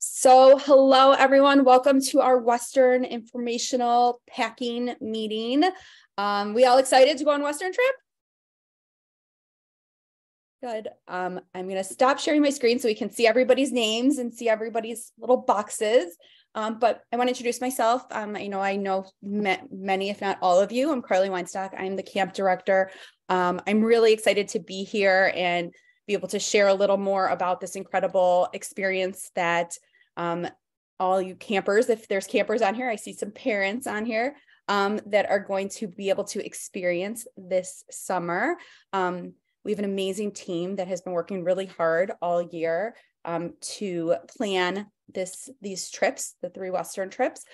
So hello, everyone. Welcome to our Western informational packing meeting. We all excited to go on Western trip? Good. I'm going to stop sharing my screen so we can see everybody's names and see everybody's little boxes. But I want to introduce myself. I know many, if not all of you. I'm Carly Weinstock. I'm the camp director. I'm really excited to be here and be able to share a little more about this incredible experience that all you campers, if there's campers on here, I see some parents on here that are going to be able to experience this summer. We have an amazing team that has been working really hard all year to plan these trips, the 3 Western trips.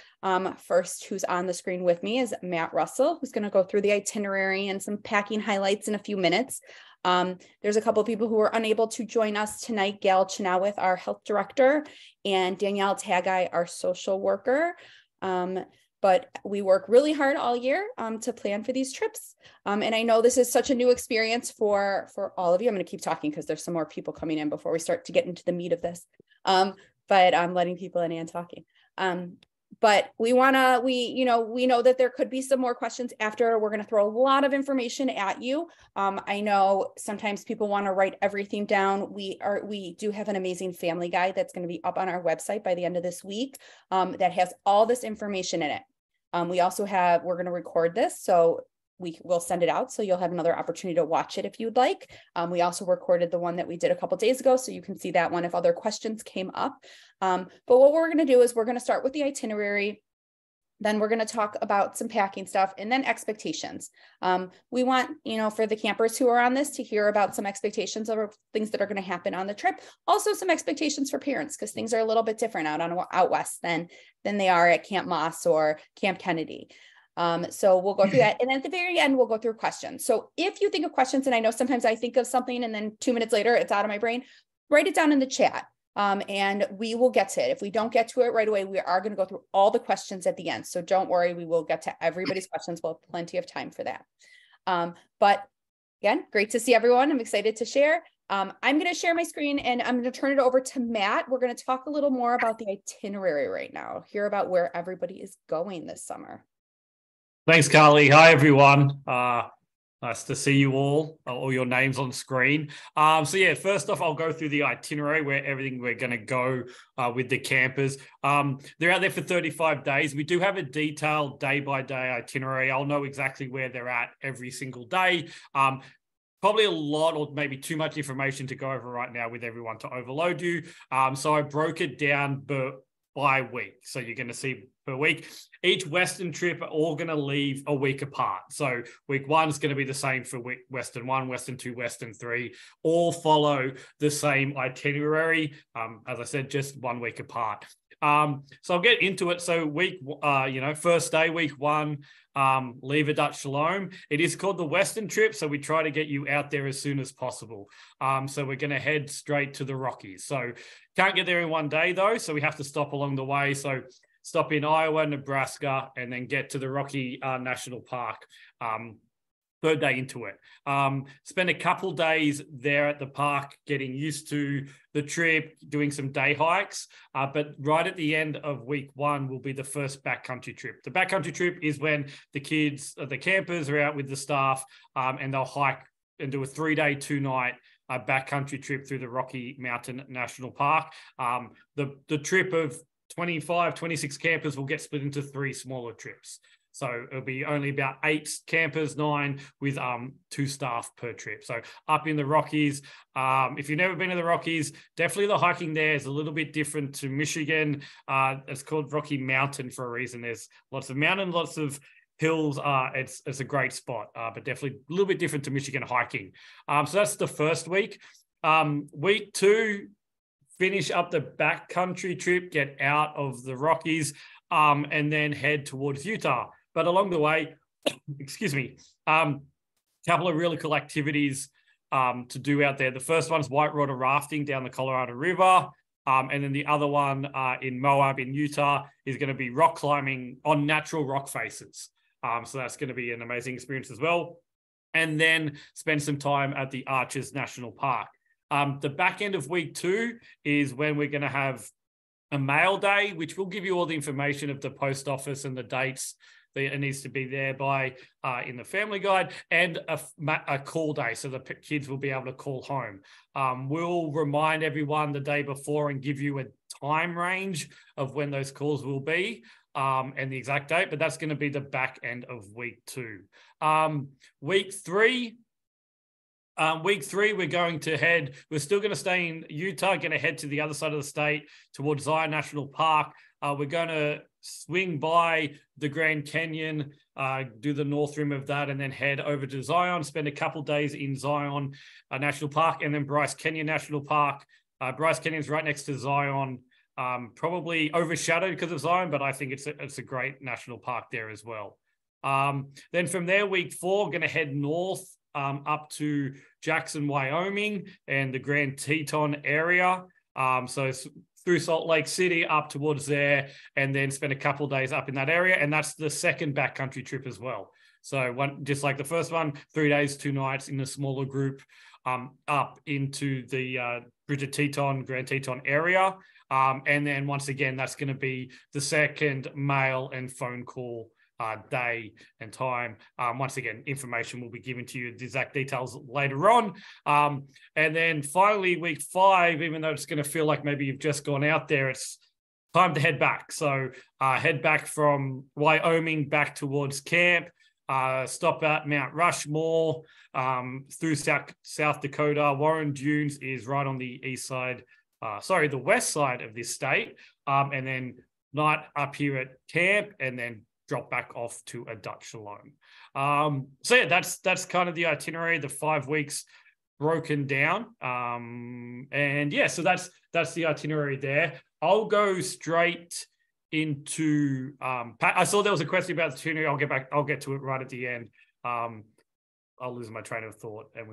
First, who's on the screen with me is Matt Russell, who's going to go through the itinerary and some packing highlights in a few minutes. There's a couple of people who were unable to join us tonight, Gail Chenoweth, our health director, and Danielle Tagai, our social worker. But we work really hard all year to plan for these trips. And I know this is such a new experience for all of you. I'm going to keep talking because there's some more people coming in before we start to get into the meat of this. But I'm letting people in and talking. But we know that there could be some more questions after. We're going to throw a lot of information at you. I know sometimes people want to write everything down. We do have an amazing family guide that's going to be up on our website by the end of this week that has all this information in it. We're going to record this, so we will send it out. So you'll have another opportunity to watch it if you'd like. We also recorded the one that we did a couple of days ago, so you can see that one if other questions came up. But what we're going to do is we're going to start with the itinerary. Then we're going to talk about some packing stuff and then expectations. We want, for the campers who are on this to hear about some expectations of things that are going to happen on the trip. Also some expectations for parents, because things are a little bit different out west than they are at Camp Moss or Camp Kennedy. So we'll go through that. And at the very end, we'll go through questions. So if you think of questions, and I know sometimes I think of something and then 2 minutes later, it's out of my brain, write it down in the chat. And we will get to it. If we don't get to it right away, we are going to go through all the questions at the end. So don't worry, we will get to everybody's questions. We'll have plenty of time for that. But again, great to see everyone. I'm excited to share. I'm going to share my screen and I'm going to turn it over to Matt. We're going to talk a little more about the itinerary right now, hear about where everybody is going this summer. Thanks, Carly. Hi, everyone. Nice to see you all your names on screen. First off, I'll go through the itinerary where everything we're going to go with the campers. They're out there for 35 days. We do have a detailed day-by-day itinerary. I'll know exactly where they're at every single day. Probably a lot or maybe too much information to go over right now with everyone to overload you. So I broke it down by week. So you're going to see per week. Each Western trip are all going to leave a week apart. So week 1 is going to be the same for Western 1, Western 2, Western 3, all follow the same itinerary. As I said, just 1 week apart. So I'll get into it. So first day, week 1, leave at Dutch Shalom. It is called the Western trip. So we try to get you out there as soon as possible. So we're going to head straight to the Rockies. So can't get there in 1 day though. So we have to stop along the way. So stop in Iowa, Nebraska, and then get to the Rocky National Park. 3rd day into it. Spend a couple days there at the park, getting used to the trip, doing some day hikes. But right at the end of week 1 will be the first backcountry trip. The backcountry trip is when the campers are out with the staff, and they'll hike and do a 3-day, 2-night backcountry trip through the Rocky Mountain National Park. The trip of 25, 26 campers will get split into 3 smaller trips. So it'll be only about 8 campers, 9 with 2 staff per trip. So up in the Rockies, if you've never been to the Rockies, definitely the hiking there is a little bit different to Michigan. It's called Rocky Mountain for a reason. There's lots of mountains, lots of hills. It's a great spot, but definitely a little bit different to Michigan hiking. So that's the first week. Week 2, finish up the backcountry trip, get out of the Rockies, and then head towards Utah. But along the way, excuse me, couple of really cool activities to do out there. The first one's whitewater rafting down the Colorado River. And then the other one in Moab in Utah is going to be rock climbing on natural rock faces. So that's going to be an amazing experience as well. And then spend some time at the Arches National Park. The back end of week 2 is when we're going to have a mail day, which will give you all the information of the post office and the dates that it needs to be there by in the family guide, and a call day, so the kids will be able to call home. We'll remind everyone the day before and give you a time range of when those calls will be and the exact date, but that's going to be the back end of week 2. Week 3, we're going to head, we're still going to stay in Utah, going to head to the other side of the state towards Zion National Park. We're going to swing by the Grand Canyon, do the north rim of that, and then head over to Zion, spend a couple days in Zion National Park, and then Bryce Canyon National Park. Bryce Canyon's right next to Zion, probably overshadowed because of Zion, but I think it's a great national park there as well. Then from there, week 4, going to head north up to Jackson, Wyoming, and the Grand Teton area. So it's through Salt Lake City up towards there, and then spend a couple of days up in that area. And that's the second backcountry trip as well. So just like the first one, 3 days, 2 nights in a smaller group up into the Bridget Teton, Grand Teton area. And then once again, that's going to be the second mail and phone call day and time. Once again, information will be given to you, the exact details later on. And then finally, week 5, even though it's going to feel like maybe you've just gone out there, it's time to head back. So head back from Wyoming back towards camp, stop at Mount Rushmore, through South Dakota. Warren Dunes is right on the the west side of this state. And then night up here at camp, and then drop back off to a Dutch Shalom. So yeah, that's kind of the itinerary, the 5 weeks broken down. And yeah, so that's the itinerary there. I'll go straight into I saw there was a question about the itinerary. I'll get to it right at the end. I'll lose my train of thought, and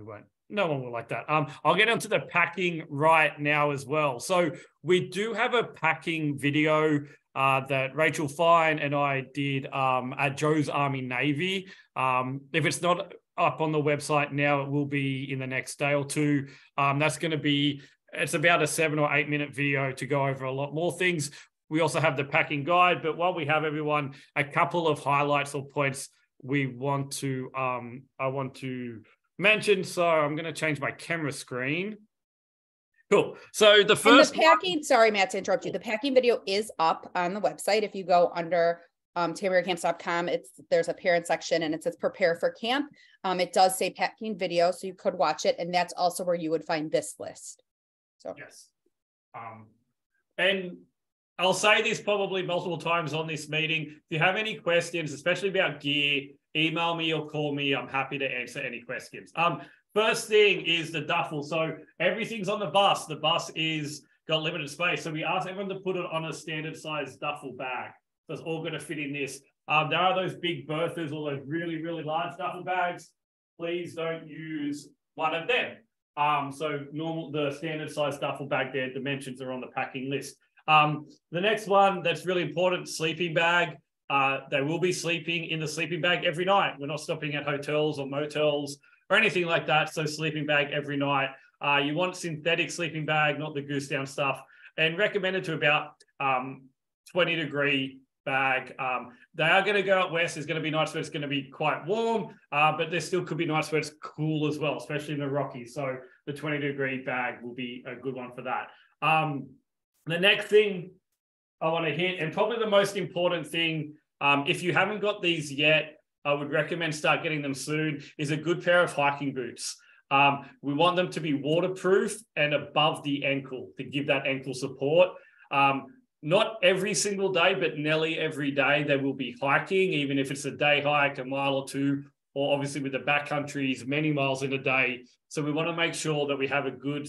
no one will like that. I'll get onto the packing right now as well. So we do have a packing video that Rachel Fine and I did at Joe's Army Navy. If it's not up on the website now, it will be in the next day or 2. That's going to be, it's about a 7 or 8 minute video to go over a lot more things. We also have the packing guide, but while we have everyone, a couple of highlights or points I want to mention. So I'm going to change my camera screen. Cool. So the first packing, sorry, Matt, to interrupt you. The packing video is up on the website. If you go under TamaraCamps.com, there's a parent section and it says prepare for camp. It does say packing video, so you could watch it. And that's also where you would find this list. So yes. And I'll say this probably multiple times on this meeting. If you have any questions, especially about gear, email me or call me. I'm happy to answer any questions. First thing is the duffel. So everything's on the bus. The bus is got limited space. So we asked everyone to put it on a standard size duffel bag. So it's all going to fit in this. There are those big berthas or those really, really large duffel bags. Please don't use one of them. So the standard size duffel bag, their dimensions are on the packing list. The next one that's really important, sleeping bag. They will be sleeping in the sleeping bag every night. We're not stopping at hotels or motels or anything like that. So sleeping bag every night. You want synthetic sleeping bag, not the goose down stuff, and recommended to about 20-degree bag. They are going to go out west. There's going to be nights where it's going to be quite warm, but there still could be nights where it's cool as well, especially in the Rockies. So the 20-degree bag will be a good one for that. The next thing I want to hit, and probably the most important thing, if you haven't got these yet, I would recommend start getting them soon, is a good pair of hiking boots. We want them to be waterproof and above the ankle to give that ankle support. Not every single day, but nearly every day they will be hiking, even if it's a day hike, a mile or 2, or obviously with the backcountries, many miles in a day. So we want to make sure that we have a good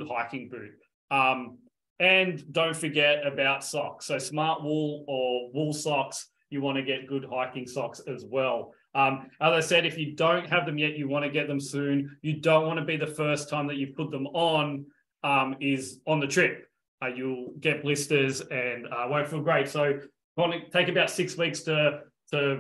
hiking boot. And don't forget about socks. So smart wool or wool socks, you want to get good hiking socks as well. As I said, if you don't have them yet, you want to get them soon. You don't want to be the first time that you put them on is on the trip. You'll get blisters and won't feel great. So you want to take about 6 weeks to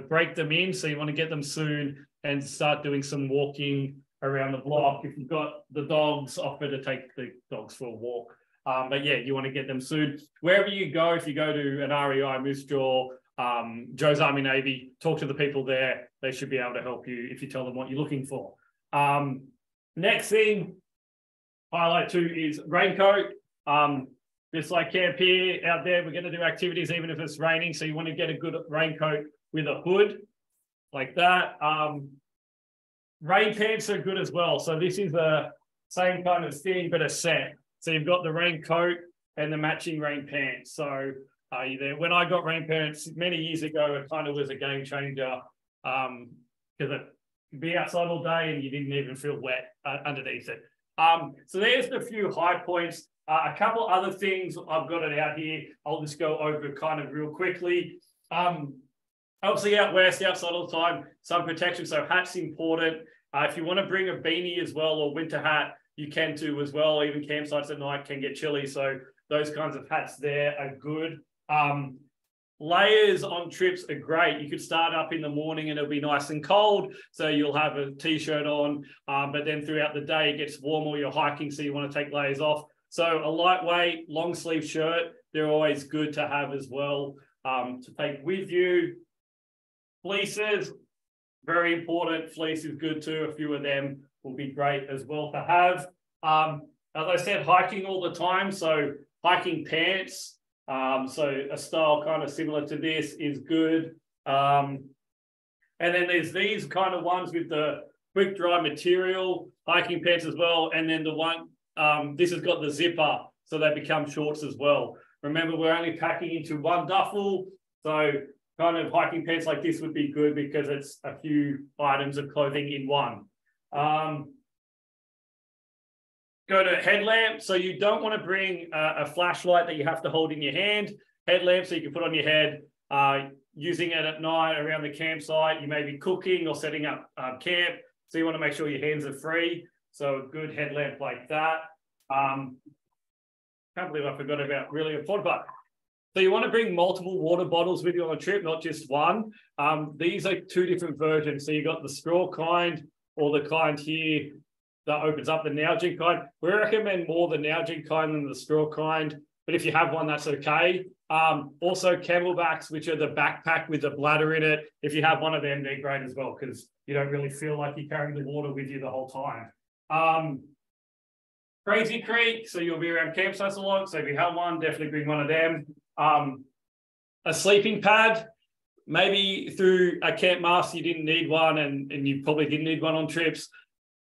break them in. So you want to get them soon and start doing some walking around the block. If you've got the dogs, offer to take the dogs for a walk. But yeah, you want to get them soon. Wherever you go, if you go to an REI, Moose Jaw, Joe's Army Navy, talk to the people there. They should be able to help you if you tell them what you're looking for. Next thing, highlight 2 is raincoat. Just like camp here, out there, we're going to do activities even if it's raining. So you want to get a good raincoat with a hood like that. Rain pants are good as well. So this is the same kind of thing, but a set. So you've got the raincoat and the matching rain pants. So you there? When I got rain pants many years ago, it kind of was a game changer because it'd be outside all day and you didn't even feel wet underneath it. So there's a few high points. A couple other things, I've got it out here. I'll just go over kind of real quickly. Obviously out west, outside all the time, sun protection, so hat's important. If you want to bring a beanie as well or winter hat, you can too as well. Even campsites at night can get chilly, so those kinds of hats there are good. Layers on trips are great. You could start up in the morning and it'll be nice and cold, so you'll have a t-shirt on, but then throughout the day it gets warm or you're hiking, so you want to take layers off. So a lightweight, long sleeve shirt, they're always good to have as well to take with you. Fleeces, very important. Fleece is good too. A few of them will be great as well to have. As I said, hiking all the time. So hiking pants. So a style kind of similar to this is good. And then there's these kind of ones with the quick dry material, hiking pants as well. And then the one, this has got the zipper, so they become shorts as well. Remember, we're only packing into one duffel. So kind of hiking pants like this would be good because it's a few items of clothing in one. Go to headlamp. So you don't want to bring a flashlight that you have to hold in your hand. Headlamp so you can put on your head. Using it at night around the campsite. You may be cooking or setting up camp. So you want to make sure your hands are free. So a good headlamp like that. Can't believe I forgot about really important, but so you want to bring multiple water bottles with you on a trip, not just one. These are 2 different versions. So you got the straw kind or the kind here that opens up, the Nalgene kind. We recommend more the Nalgene kind than the straw kind, but if you have one, that's okay. Also Camelbacks, which are the backpack with the bladder in it. If you have one of them, they're great as well because you don't really feel like you're carrying the water with you the whole time. Crazy Creek, so you'll be around campsites a lot. So if you have one, definitely bring one of them. A sleeping pad, maybe through a Camp Master you didn't need one and you probably didn't need one on trips.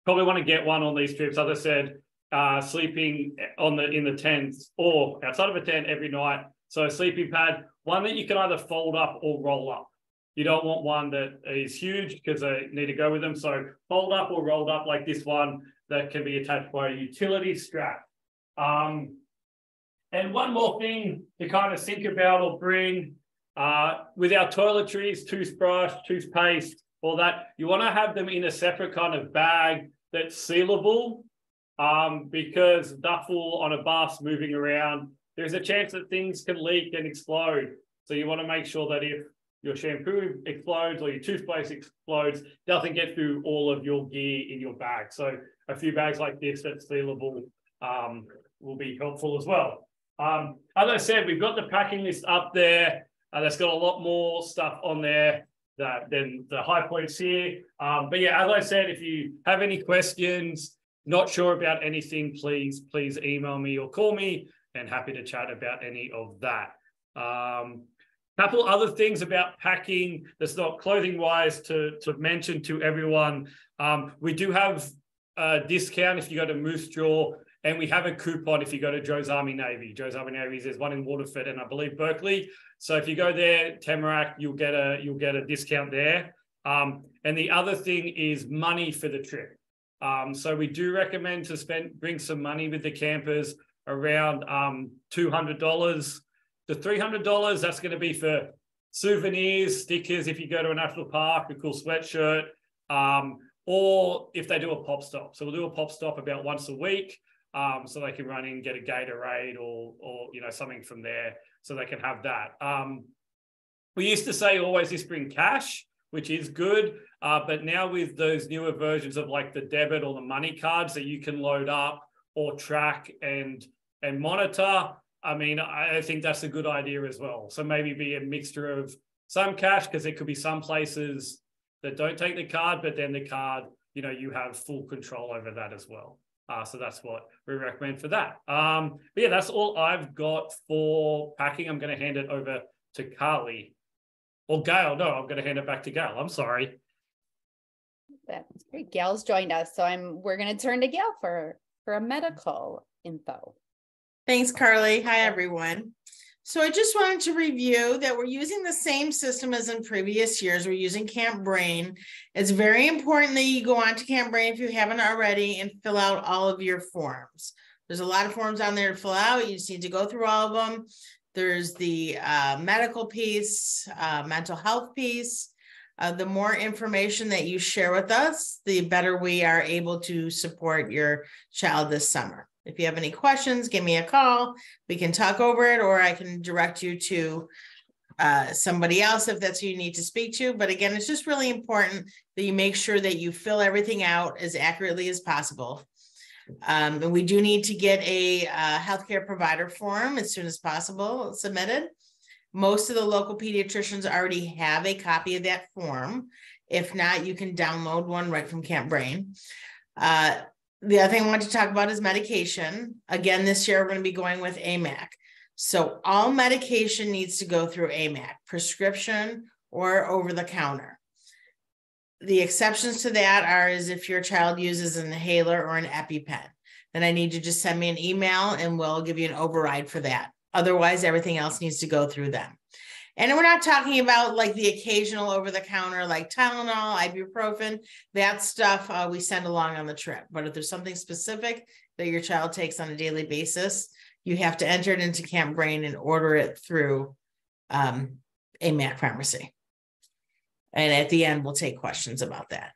Probably want to get one on these trips. As I said, sleeping in the tents or outside of a tent every night. So a sleeping pad, one that you can either fold up or roll up. You don't want one that is huge because they need to go with them. So fold up or rolled up like this one that can be attached by a utility strap. And one more thing to kind of think about or bring with our toiletries, toothbrush, toothpaste, all that, you want to have them in a separate kind of bag that's sealable because duffel on a bus moving around, there's a chance that things can leak and explode. So you want to make sure that if your shampoo explodes or your toothpaste explodes, it doesn't get through all of your gear in your bag. So a few bags like this that's sealable will be helpful as well. As I said, we've got the packing list up there. That's got a lot more stuff on there than the high points here. But yeah, as I said, if you have any questions, not sure about anything, please email me or call me and happy to chat about any of that. Couple other things about packing that's not clothing wise to mention to everyone. We do have a discount if you go to Moose Jaw, and we have a coupon if you go to Joe's Army Navy. Joe's Army Navy, there's one in Waterford and I believe Berkeley. So if you go there, Tamarack, you'll get a discount there. And the other thing is money for the trip. So we do recommend to bring some money with the campers, around $200 to $300. That's going to be for souvenirs, stickers if you go to a national park, a cool sweatshirt, or if they do a pop stop. So we'll do a pop stop about once a week, so they can run in, get a Gatorade or something from there, so they can have that. We used to say always just bring cash, which is good, but now with those newer versions of like the debit or the money cards that you can load up or track and and monitor, I mean, I think that's a good idea as well. So maybe be a mixture of some cash, because there could be some places that don't take the card, but then the card, you have full control over that as well. So that's what we recommend for that. But yeah, that's all I've got for packing. I'm going to hand it over to Carly. Or Gail. No, I'm going to hand it back to Gail. I'm sorry. That's great. Gail's joined us, so we're going to turn to Gail for a medical info. Thanks, Carly. Hi, everyone. So I just wanted to review that we're using the same system as in previous years. We're using Camp Brain. It's very important that you go on to Camp Brain if you haven't already and fill out all of your forms. There's a lot of forms on there to fill out. You just need to go through all of them. There's the medical piece, mental health piece. The more information that you share with us, the better we are able to support your child this summer. If you have any questions, give me a call. We can talk over it, or I can direct you to somebody else if that's who you need to speak to. But again, it's just really important that you make sure that you fill everything out as accurately as possible. And we do need to get a healthcare provider form as soon as possible submitted. Most of the local pediatricians already have a copy of that form. If not, you can download one right from Camp Brain. The other thing I want to talk about is medication. Again, this year we're going to be going with AMAC. So all medication needs to go through AMAC, prescription or over the counter. The exceptions to that are is if your child uses an inhaler or an EpiPen, then I need you to just send me an email and we'll give you an override for that. Otherwise, everything else needs to go through them. And we're not talking about like the occasional over-the-counter like Tylenol, ibuprofen, that stuff we send along on the trip. But if there's something specific that your child takes on a daily basis, you have to enter it into Camp Brain and order it through AMAC pharmacy. And at the end, we'll take questions about that.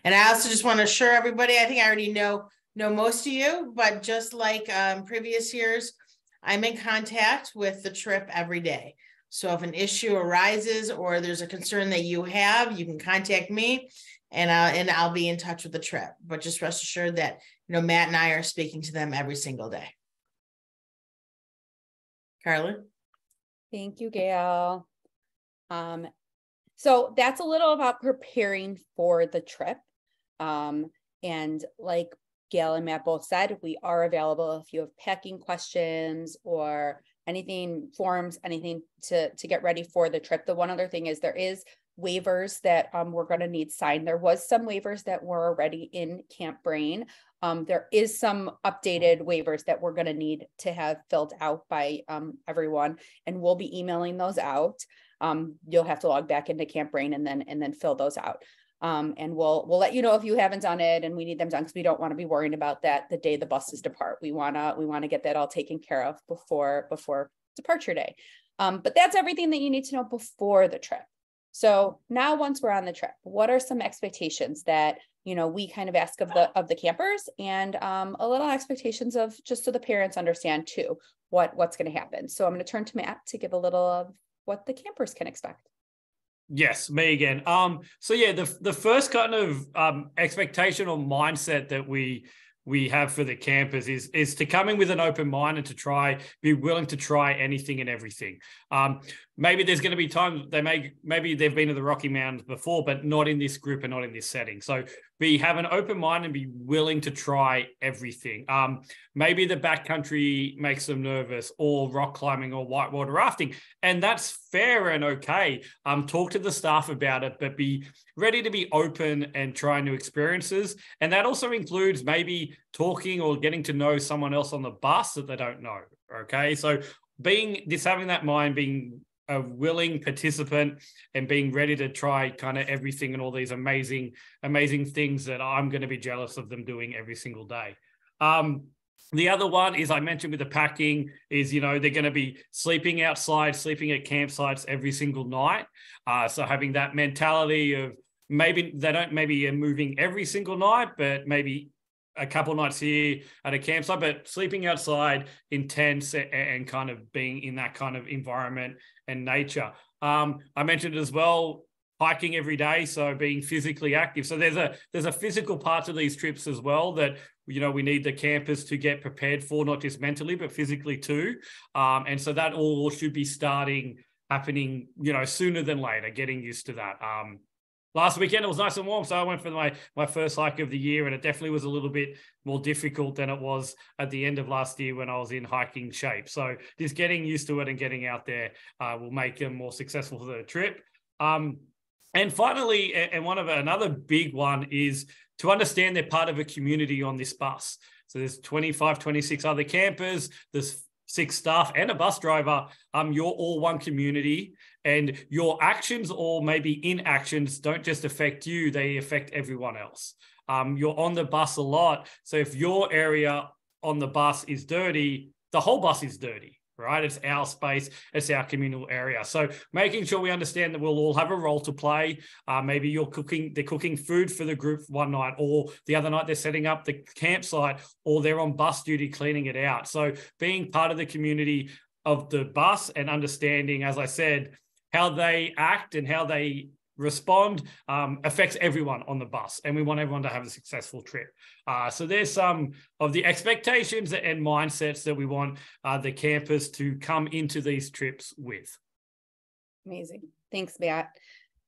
And I also just want to assure everybody, I think I already know most of you, but just like previous years, I'm in contact with the trip every day. So if an issue arises or there's a concern that you have, you can contact me and I'll be in touch with the trip. But just rest assured that, Matt and I are speaking to them every single day. Carly? Thank you, Gail. So that's a little about preparing for the trip. And like Gail and Matt both said, we are available if you have packing questions or anything, forms, anything to get ready for the trip. The one other thing is there is waivers that we're going to need signed. There was some waivers that were already in Camp Brain. There is some updated waivers that we're going to need to have filled out by everyone, and we'll be emailing those out. You'll have to log back into Camp Brain and then fill those out. And we'll let you know if you haven't done it and we need them done, because we don't want to be worrying about that the day the buses depart. We want to get that all taken care of before departure day. But that's everything that you need to know before the trip. So now once we're on the trip, what are some expectations that we kind of ask of the campers, and a little expectations of, just so the parents understand too what's going to happen. So I'm going to turn to Matt to give a little of what the campers can expect. Yes, me again. So yeah, the first kind of expectation or mindset that we have for the campers is to come in with an open mind and to be willing to try anything and everything. Maybe there's going to be times maybe they've been to the Rocky Mountains before, but not in this group and not in this setting. So have an open mind and be willing to try everything. Maybe the backcountry makes them nervous, or rock climbing or whitewater rafting, and that's fair and okay. Talk to the staff about it, but be ready to be open and try new experiences. And that also includes maybe talking or getting to know someone else on the bus that they don't know. Okay. So having that mind, being a willing participant and being ready to try kind of everything and all these amazing things that I'm going to be jealous of them doing every single day. The other one is, I mentioned with the packing, is, they're going to be sleeping outside, sleeping at campsites every single night. So having that mentality of maybe moving every single night, but maybe a couple nights here at a campsite, but sleeping outside in tents and kind of being in that kind of environment and nature. I mentioned as well, hiking every day, so being physically active. So there's a physical part to these trips as well that we need the campers to get prepared for, not just mentally, but physically too. And so that all should be happening, sooner than later, getting used to that. Last weekend, it was nice and warm, so I went for my first hike of the year, and it definitely was a little bit more difficult than it was at the end of last year when I was in hiking shape. So just getting used to it and getting out there will make them more successful for the trip. And finally, and another big one is to understand they're part of a community on this bus. So there's 25, 26 other campers, there's 6 staff and a bus driver. You're all one community, and your actions or maybe inactions don't just affect you, they affect everyone else. You're on the bus a lot. So if your area on the bus is dirty, the whole bus is dirty, right? It's our space, it's our communal area. So making sure we understand that we'll all have a role to play. Maybe they're cooking food for the group one night, or the other night they're setting up the campsite, or they're on bus duty cleaning it out. So being part of the community of the bus and understanding, as I said, how they act and how they respond affects everyone on the bus, and we want everyone to have a successful trip. So there's some of the expectations and mindsets that we want the campers to come into these trips with. Amazing. Thanks, Matt.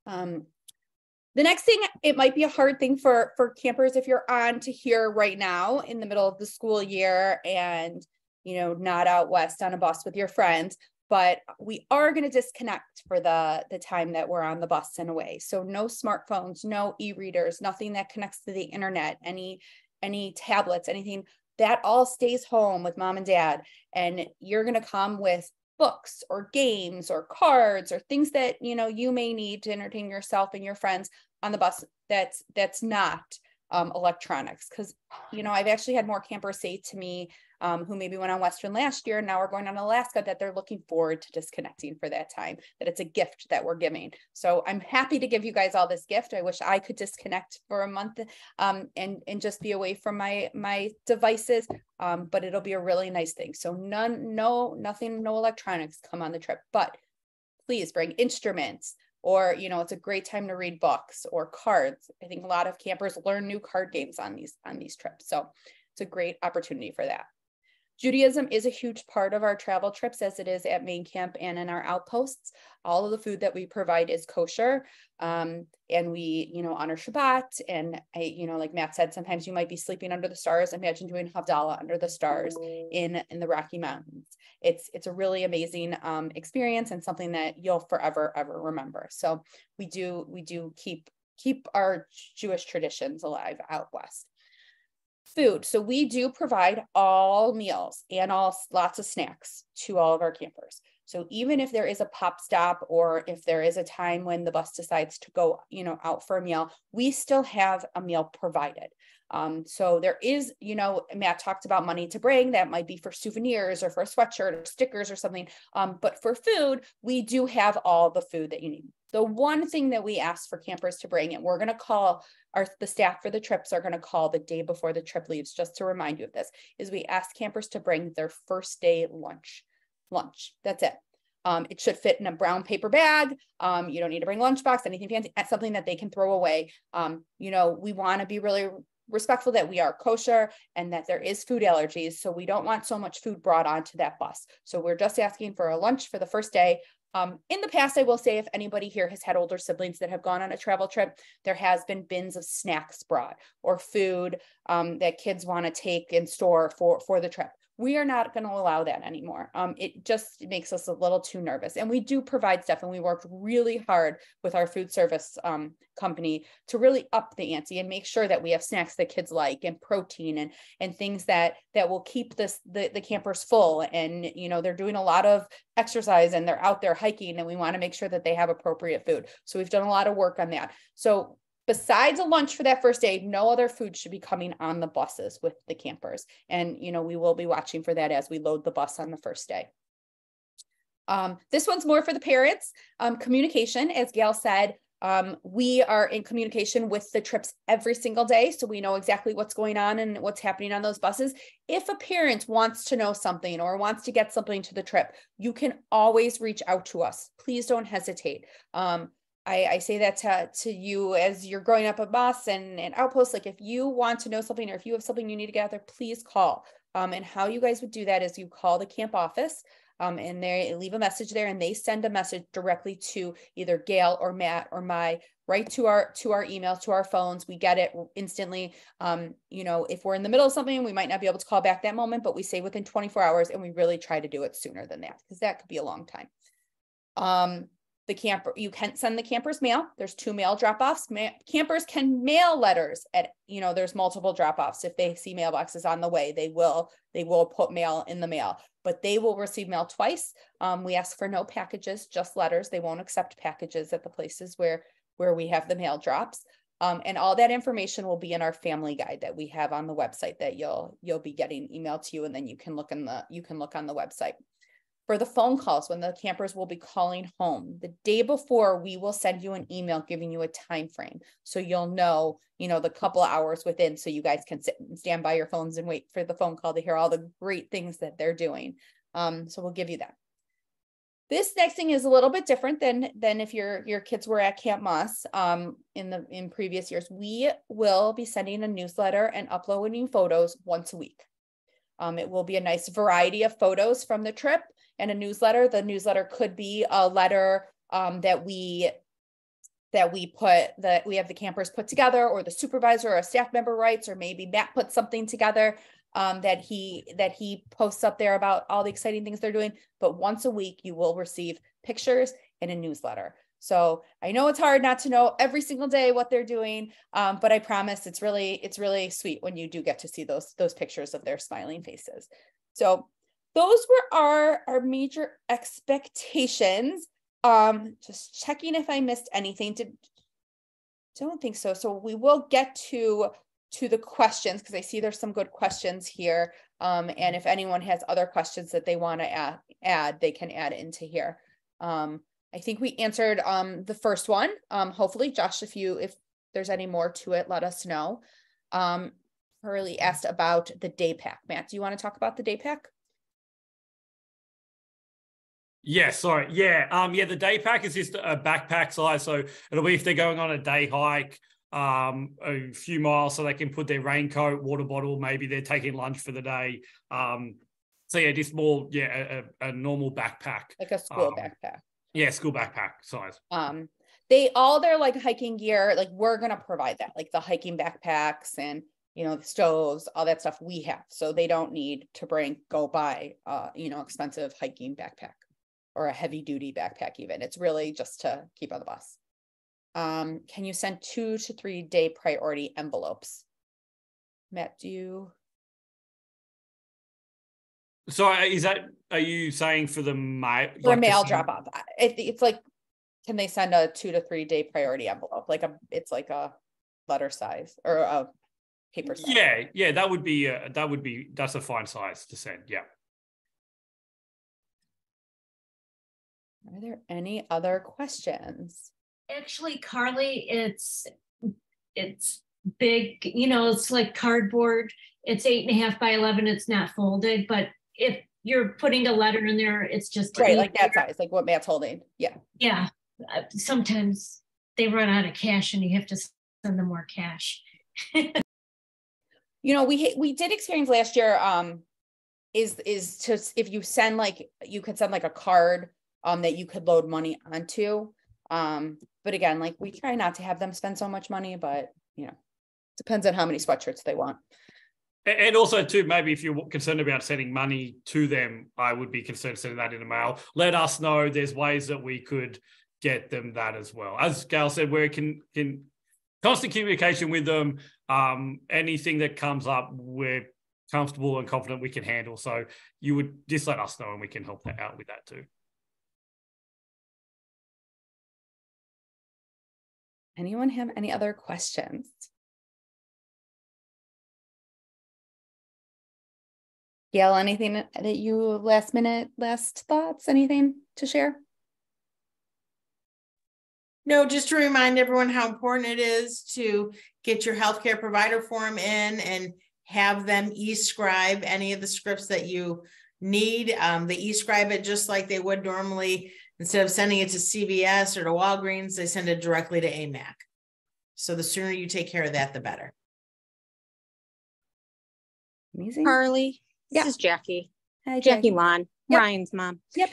The next thing, it might be a hard thing for campers if you're on to hear right now in the middle of the school year and, not out west on a bus with your friends, but we are going to disconnect for the time that we're on the bus and away. So no smartphones, no e-readers, nothing that connects to the internet, any tablets, anything. That all stays home with mom and dad. And you're going to come with books or games or cards or things that, you may need to entertain yourself and your friends on the bus that's not electronics. Because, I've actually had more campers say to me, who maybe went on Western last year and now we're going on Alaska, that they're looking forward to disconnecting for that time, that it's a gift that we're giving. So I'm happy to give you guys all this gift. I wish I could disconnect for a month and just be away from my devices, but it'll be a really nice thing. So no electronics come on the trip, but please bring instruments, or, it's a great time to read books or cards. I think a lot of campers learn new card games on these trips. So it's a great opportunity for that. Judaism is a huge part of our travel trips, as it is at main camp and in our outposts. All of the food that we provide is kosher, and we, honor Shabbat. And like Matt said, sometimes you might be sleeping under the stars. Imagine doing Havdalah under the stars in the Rocky Mountains. It's a really amazing experience, and something that you'll forever ever remember. So we do keep our Jewish traditions alive out west. Food. So we do provide all meals and lots of snacks to all of our campers. So even if there is a pop stop, or if there is a time when the bus decides to go, out for a meal, we still have a meal provided. So there is, Matt talked about money to bring. That might be for souvenirs or for a sweatshirt or stickers or something. But for food, we do have all the food that you need. The one thing that we ask for campers to bring, and we're going to call the staff for the trips are going to call the day before the trip leaves, just to remind you of this, is we ask campers to bring their first day lunch. That's it. It should fit in a brown paper bag. You don't need to bring lunchbox, anything fancy, something that they can throw away. We want to be really respectful that we are kosher and that there is food allergies. So we don't want so much food brought onto that bus. So we're just asking for a lunch for the first day. In the past, I will say, if anybody here has had older siblings that have gone on a travel trip, there has been bins of snacks brought or food that kids want to take and store for the trip. We are not going to allow that anymore. It just makes us a little too nervous. And we do provide stuff, and we worked really hard with our food service company to really up the ante and make sure that we have snacks that kids like, and protein and things that will keep the campers full. And, they're doing a lot of exercise and they're out there hiking, and we want to make sure that they have appropriate food. So we've done a lot of work on that. So besides a lunch for that first day, no other food should be coming on the buses with the campers. And, we will be watching for that as we load the bus on the first day. This one's more for the parents. Communication, as Gail said, we are in communication with the trips every single day. So we know exactly what's going on and what's happening on those buses. If a parent wants to know something or wants to get something to the trip, you can always reach out to us. Please don't hesitate. I say that to you as you're growing up at Moss and Outpost, like if you want to know something or if you have something you need to get out there, please call. And how you guys would do that is you call the camp office and they leave a message there and they send a message directly to either Gail or Matt or right to our emails, to our phones. We get it instantly. You know, if we're in the middle of something, we might not be able to call back that moment, but we say within 24 hours and we really try to do it sooner than that because that could be a long time. The camper, you can send the campers mail. There's 2 mail drop-offs. Campers can mail letters at, you know, there's multiple drop-offs. If they see mailboxes on the way, they will put mail in the mail, but they will receive mail twice. We ask for no packages, just letters. They won't accept packages at the places where we have the mail drops. And all that information will be in our family guide that we have on the website that you'll be getting emailed to you. And then you can look on the website. For the phone calls, when the campers will be calling home, the day before, we will send you an email giving you a time frame. So you'll know, you know, the couple of hours within, so you guys can sit and stand by your phones and wait for the phone call to hear all the great things that they're doing. So we'll give you that. This next thing is a little bit different than if your kids were at Camp Moss in previous years. We will be sending a newsletter and uploading photos once a week. It will be a nice variety of photos from the trip and a newsletter. The newsletter could be a letter that we have the campers put together, or the supervisor or a staff member writes, or maybe Matt puts something together that he posts up there about all the exciting things they're doing. But once a week, you will receive pictures and a newsletter. So I know it's hard not to know every single day what they're doing, but I promise it's really sweet when you do get to see those pictures of their smiling faces. So those were our major expectations. Just checking if I missed anything. Don't think so. So we will get to the questions because I see there's some good questions here. And if anyone has other questions that they want to add, they can add into here. I think we answered the first one. Hopefully, Josh, if there's any more to it, let us know. Hurley asked about the day pack. Matt, do you want to talk about the day pack? Yeah, sorry. Yeah. The day pack is just a backpack size. So it'll be if they're going on a day hike, a few miles, so they can put their raincoat, water bottle, maybe they're taking lunch for the day. So yeah, just more, a normal backpack. Like a school backpack. Yeah, school backpack size. Their like hiking gear, like we're gonna provide that, like the hiking backpacks and the stoves, all that stuff we have. So they don't need to go buy expensive hiking backpack or a heavy duty backpack even. It's really just to keep on the bus. Can you send 2 to 3 day priority envelopes? Matt, do you? So are you saying for the mail? For mail drop off? It's like, can they send a 2 to 3 day priority envelope? It's like a letter size or a paper size. Yeah, that's a fine size to send. Yeah. Are there any other questions? Actually, Carly, it's big, it's like cardboard. It's 8.5 by 11. It's not folded, but if you're putting a letter in there, it's just right, like that size, like what Matt's holding. Yeah. Sometimes they run out of cash and you have to send them more cash. We did experience last year is to, if you send you could send a card that you could load money onto, but again, we try not to have them spend so much money, but depends on how many sweatshirts they want. And also too, maybe if you're concerned about sending money to them, I would be concerned sending that in the mail. Let us know. There's ways that we could get them that as well. As Gail said, we're in constant communication with them. Anything that comes up, we're comfortable and confident we can handle. So you would just let us know and we can help out with that too. Anyone have any other questions? Gail, anything that you last thoughts, anything to share? No, just to remind everyone how important it is to get your healthcare provider form in and have them e-scribe any of the scripts that you need, they e-scribe it just like they would normally. Instead of sending it to CVS or to Walgreens, they send it directly to AMAC. So the sooner you take care of that, the better. Amazing. Carly, Yeah. this is Jackie. Hi, Jackie Lon, Yep. Ryan's mom. Yep.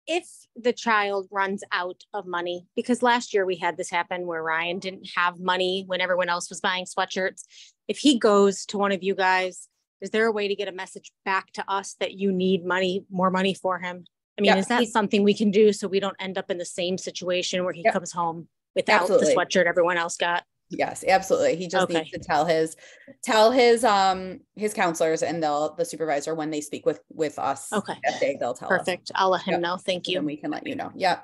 If the child runs out of money, because last year we had this happen where Ryan didn't have money when everyone else was buying sweatshirts. If he goes to one of you guys, is there a way to get a message back to us that you need money, more money for him? I mean, Yeah, is that something we can do so we don't end up in the same situation where he Yep. comes home without Absolutely. the sweatshirt everyone else got? Yes, absolutely. He just Okay. needs to tell his counselors and the supervisor when they speak with us. Okay. That day, they'll tell us. Perfect. I'll let him Yep. know. Thank And you. we can let you know. Yeah.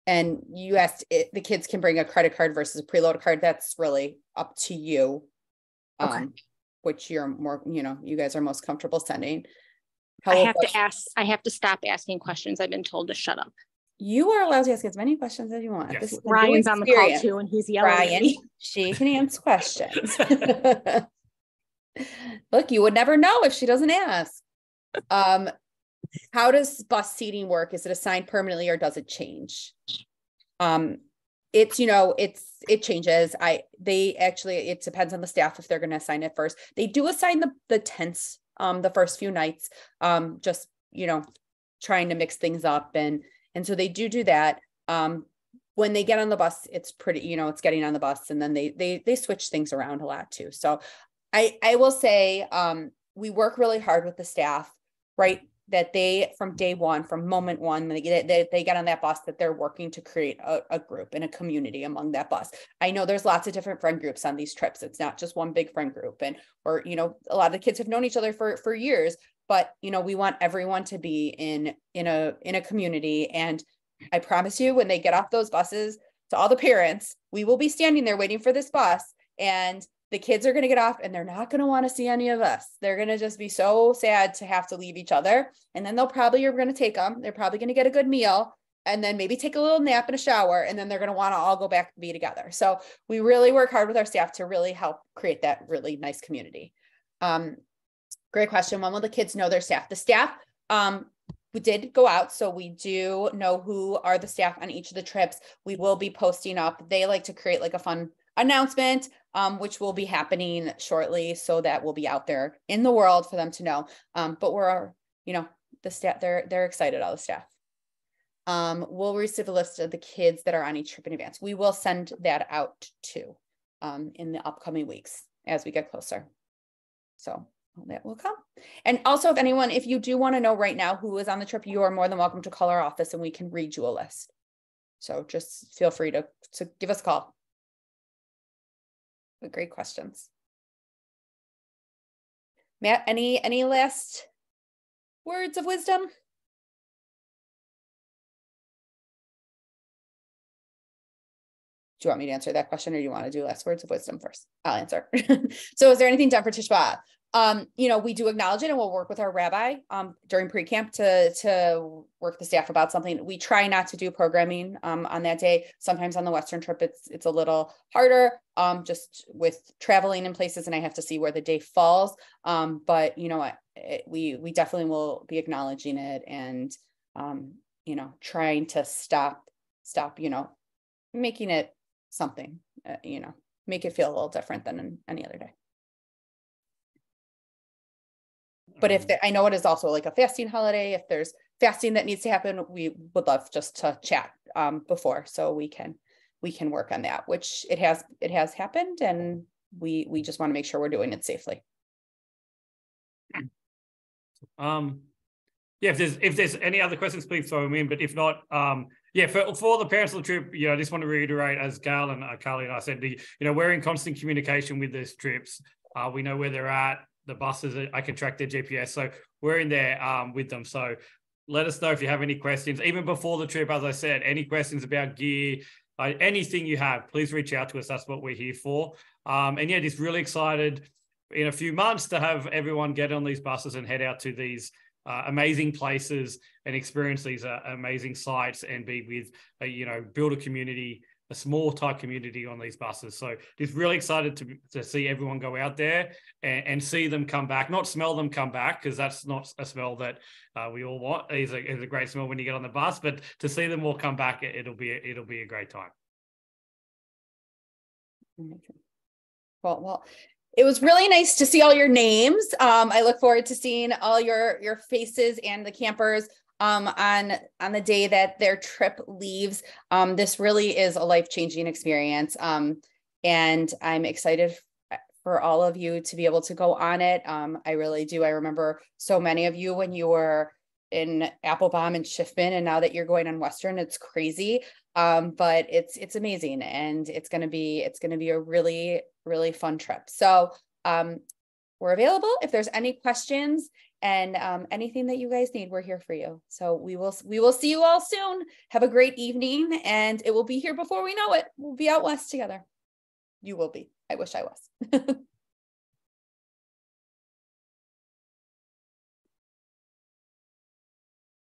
And you asked the kids can bring a credit card versus a preload card. That's really up to you. Okay. Which you're more, you guys are most comfortable sending. I have to stop asking questions. I've been told to shut up. You are allowed to ask as many questions as you want. Yes. This is a new Ryan's on the call experience. too, and he's yelling at Ryan, me. she can answer questions. Look, you would never know if she doesn't ask. How does bus seating work? Is it assigned permanently or does it change? It changes. It depends on the staff if they're going to assign it first. They do assign the tents the first few nights, just trying to mix things up, and so they do that. When they get on the bus, it's pretty, it's getting on the bus, and then they switch things around a lot too. So I will say we work really hard with the staff, right? That they, from day one, from moment one, when they get on that bus, that they're working to create a group and a community among that bus. I know there's lots of different friend groups on these trips. It's not just one big friend group, or a lot of the kids have known each other for years, but we want everyone to be in a community. And I promise you, when they get off those buses, to all the parents, we will be standing there waiting for this bus, and the kids are going to get off and they're not going to want to see any of us. They're going to just be so sad to have to leave each other. And then you're going to take them. They're probably going to get a good meal and then maybe take a little nap and a shower. And then they're going to want to all go back and be together. So we really work hard with our staff to really help create that really nice community. Great question. When will the kids know their staff? The staff, we did go out. So we do know who are the staff on each of the trips. We will be posting up. They like to create like a fun announcement, which will be happening shortly. So that will be out there in the world for them to know. But we're, the staff, they're excited, all the staff. We'll receive a list of the kids that are on each trip in advance. We will send that out too, in the upcoming weeks as we get closer. So that will come. And also, if you do want to know right now who is on the trip, you are more than welcome to call our office and we can read you a list. So just feel free to give us a call. Great questions. Matt, any last words of wisdom? Do you want me to answer that question, or do you want to do last words of wisdom first? I'll answer. So is there anything done for Tishba? We do acknowledge it, and we'll work with our rabbi during pre-camp to work the staff about something. We try not to do programming on that day. Sometimes on the Western trip, it's a little harder just with traveling in places, and I have to see where the day falls. But we definitely will be acknowledging it and trying to stop making it something, make it feel a little different than any other day. But I know it is also like a fasting holiday. If there's fasting that needs to happen, we would love just to chat before, so we can work on that, which it has happened, and we just want to make sure we're doing it safely. If there's any other questions, please throw them in. But if not, for the parents of the trip, I just want to reiterate, as Gal and Carly and I said, we're in constant communication with these trips. We know where they're at. The buses, I can track their GPS. So we're in there with them. So let us know if you have any questions. Even before the trip, as I said, any questions about gear, anything you have, please reach out to us. That's what we're here for. Just really excited in a few months to have everyone get on these buses and head out to these amazing places and experience these amazing sites and be with, build a community small tight community on these buses. So just really excited to see everyone go out there and see them come back, not smell them come back, because that's not a smell that we all want. It's a great smell when you get on the bus, but to see them all come back, it'll be a great time. Well, it was really nice to see all your names. I look forward to seeing all your faces and the campers on the day that their trip leaves. This really is a life-changing experience. And I'm excited for all of you to be able to go on it. I really do. I remember so many of you when you were in Applebaum and Schiffman, and now that you're going on Western, it's crazy. But it's amazing, and it's going to be a really, really fun trip. So we're available if there's any questions, and anything that you guys need, we're here for you. So we will see you all soon. Have a great evening, and it will be here before we know it. We'll be out west together. You will be. I wish I was.